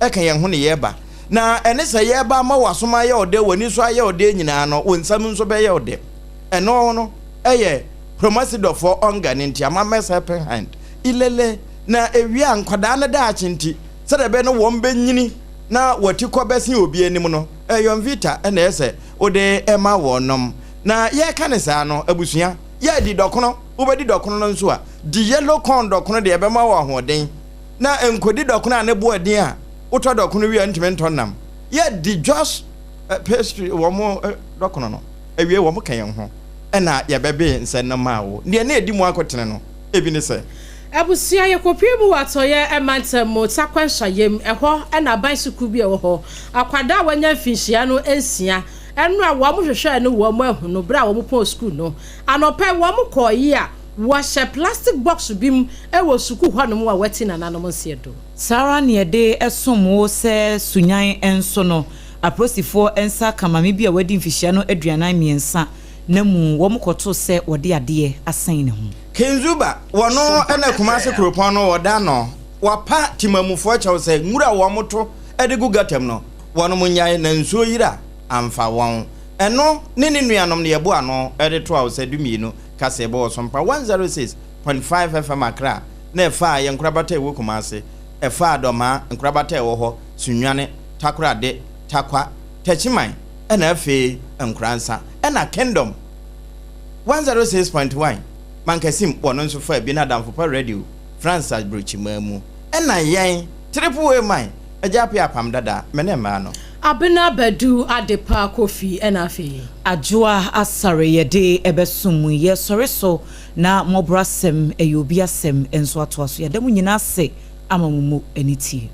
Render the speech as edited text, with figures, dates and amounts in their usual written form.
eka yen ho ne yeba na ene se yeba ma wasoma ye ode wani so aye ode nyina no wonsam nso be ye ode eno no eye promasido for onga nti amamesa helping hand ilele na ewia nkwada na da achinti se de be no wo mbe nyini na wati kobesi obi anim no eyon vita ene ese ode ema wonom na ye kanisa no abusua ye di dokono ubedi dokono no nso a di yellow corn dokono de ebe ma wo ahoden na enkodi dokono ane bo adin a uto dokono wi antiment nam ye di just pastry wo mo dokono no ewie wo mo kan yen ho ena ye bebe nse no ma wo ne na edi mu akotene no ebi ne se abusia ye kopiemu watoye emantam takwanhayem eho ena bicycle bi eho akwada wanya finhia no ensia enu a wo mo hwehwe no wo mo ahuno bra wo mo pon school no anope wo mo koyi a wo she plastic box bim ewo suku hwanom wa wati nananom nsiedo sara ne de esomo se sunyan enso no aprosifo ensa kamame bi a wadi mfihia no aduanan miensa na mu wo mo koto se wode ade asan ne ho Kenzuba wono ena kumase kropon no woda no wapa timamufo chawo se ngura wo moto edegu gatem no wono munyae na nsuo yira amfa won eno ne nuanom ne yebo ano edeto awo se dumie kase bo Sompa 106.5 FM Accra na efa ye nkurabata ewo kumase efa adoma nkurabata ewo ho sunwane takorade takwa tachiman ena afi nkuransa ena Kingdom 106.1 Mankasim wono nso fa bi na damfo pa radio France Abrochimamu ena yen triple man ajape Apam Dadaa mene ma no Abena Adepa Kofi enafi Adwoa asare yede ebesum ye soreso na mobrasem eyobi asem enso atoaso yede mu nyina se amamumu eniti